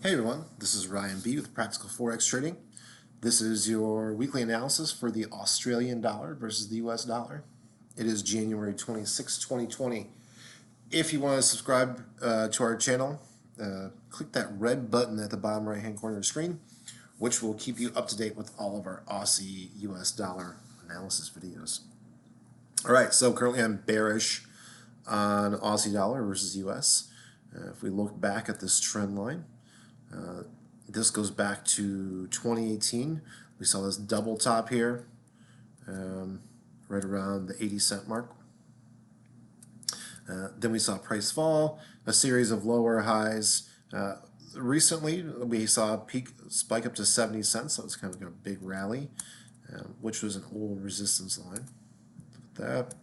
Hey everyone, this is Ryan B with Practical Forex Trading. This is your weekly analysis for the Australian dollar versus the US dollar. It is January 26, 2020. If you want to subscribe to our channel, click that red button at the bottom right hand corner of the screen, which will keep you up to date with all of our Aussie US dollar analysis videos. All right, so currently I'm bearish on Aussie dollar versus US. If we look back at this trend line, this goes back to 2018. We saw this double top here, right around the 80-cent mark. Then we saw price fall, a series of lower highs. Recently, we saw a peak spike up to 70 cents, so it's kind of a big rally, which was an old resistance line. That.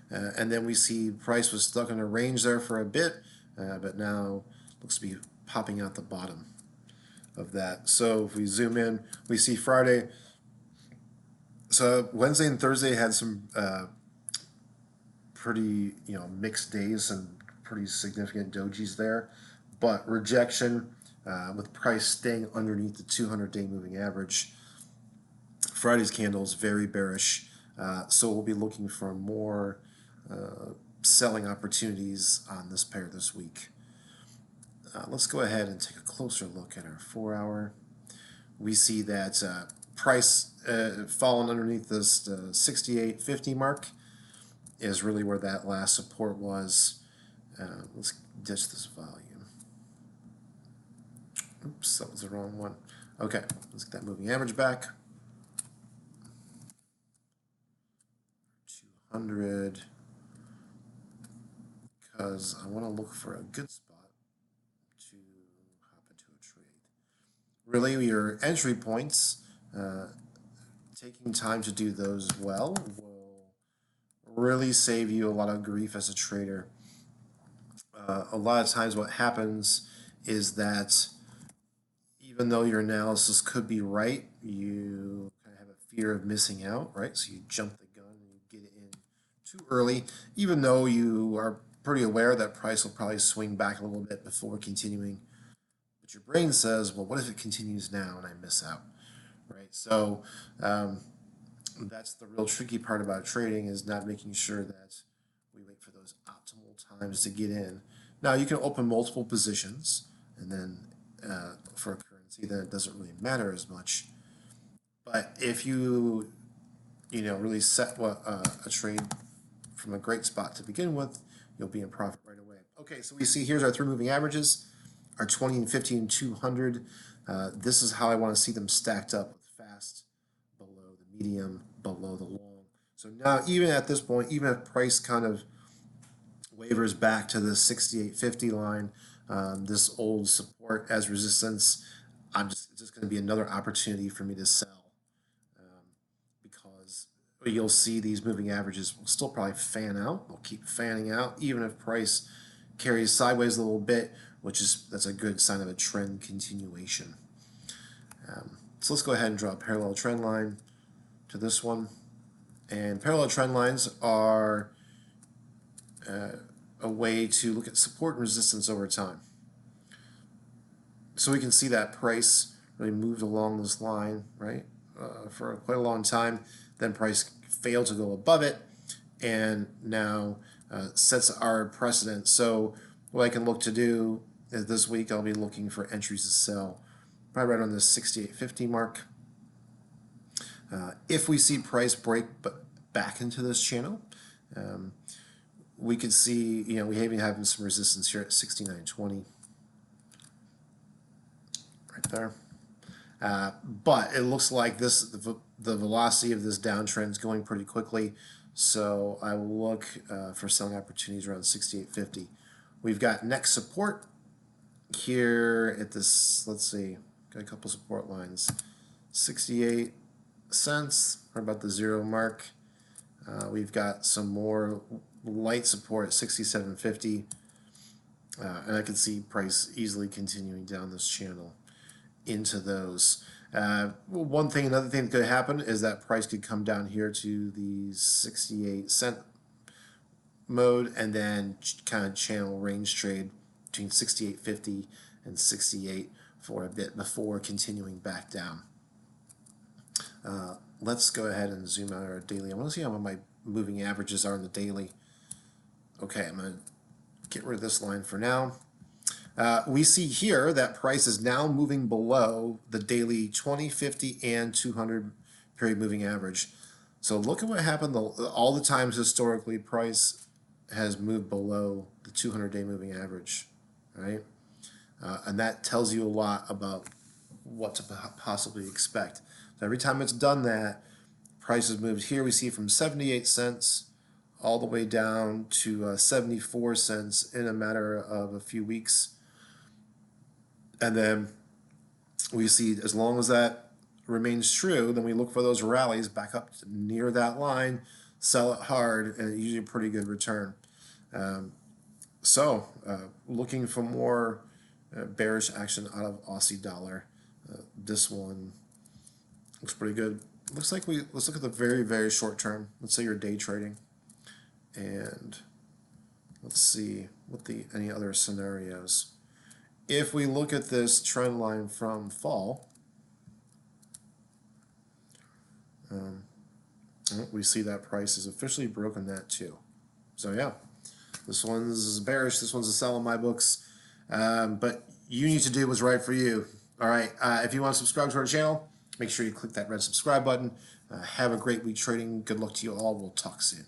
And then we see price was stuck in a range there for a bit, but now looks to be popping out the bottom of that. So if we zoom in, we see Friday. So Wednesday and Thursday had some pretty mixed days and pretty significant dojis there, but rejection with price staying underneath the 200-day moving average. Friday's candle is very bearish, so we'll be looking for more selling opportunities on this pair this week. Let's go ahead and take a closer look at our 4-hour. We see that price falling underneath this 68.50 mark is really where that last support was. Let's ditch this volume. Oops, that was the wrong one. Okay, let's get that moving average back. 200, because I want to look for a good spot to hop into a trade. Really, your entry points, taking time to do those well will really save you a lot of grief as a trader. A lot of times what happens is that even though your analysis could be right, you kind of have a fear of missing out, right? So you jump the gun and you get it in too early, even though you are pretty aware that price will probably swing back a little bit before continuing. But your brain says, well, what if it continues now and I miss out, right? So that's the real tricky part about trading, is not making sure that we wait for those optimal times to get in. Now, you can open multiple positions, and then for a currency, then it doesn't really matter as much. But if you really set a trade from a great spot to begin with, you'll be in profit right away. Okay, so we see here's our three moving averages, our 20 and 50 and 200. This is how I want to see them stacked up, with fast below the medium, below the long. So now, even at this point, even if price kind of wavers back to the 68.50 line, this old support as resistance, it's just going to be another opportunity for me to sell, because you'll see these moving averages will still probably fan out. They'll keep fanning out, even if price carries sideways a little bit, that's a good sign of a trend continuation. So let's go ahead and draw a parallel trend line to this one. And parallel trend lines are a way to look at support and resistance over time. So we can see that price really moved along this line, right, for quite a long time. Then price failed to go above it, and now sets our precedent. So what I can look to do is this week I'll be looking for entries to sell, probably right on this 68.50 mark. If we see price break back into this channel, we could see, we even having some resistance here at 69.20, right there. But it looks like the velocity of this downtrend is going pretty quickly, so I will look for selling opportunities around 68.50. We've got next support here at this, let's see, got a couple support lines. 68 cents, or about the zero mark. We've got some more light support at 67.50, and I can see price easily continuing down this channel into those. Another thing that could happen is that price could come down here to the 68 cent mode and then kind of channel range trade between 68.50 and 68 for a bit before continuing back down. Let's go ahead and zoom out our daily. I want to see how my moving averages are in the daily. Okay, I'm going to get rid of this line for now. We see here that price is now moving below the daily 20, 50, and 200 period moving average. So look at what happened all the times historically price has moved below the 200-day moving average, right? And that tells you a lot about what to possibly expect. So every time it's done that, price has moved. Here we see from 78 cents all the way down to 74 cents in a matter of a few weeks. And then we see as long as that remains true, then we look for those rallies back up near that line, sell it hard, and usually a pretty good return. Looking for more bearish action out of Aussie dollar. This one looks pretty good. Let's look at the very, very short term. Let's say you're day trading, and let's see what any other scenarios. If we look at this trend line from fall, we see that price has officially broken that too. So yeah, this one's bearish, this one's a sell in my books, but you need to do what's right for you. All right, if you want to subscribe to our channel, make sure you click that red subscribe button. Have a great week trading. Good luck to you all. We'll talk soon.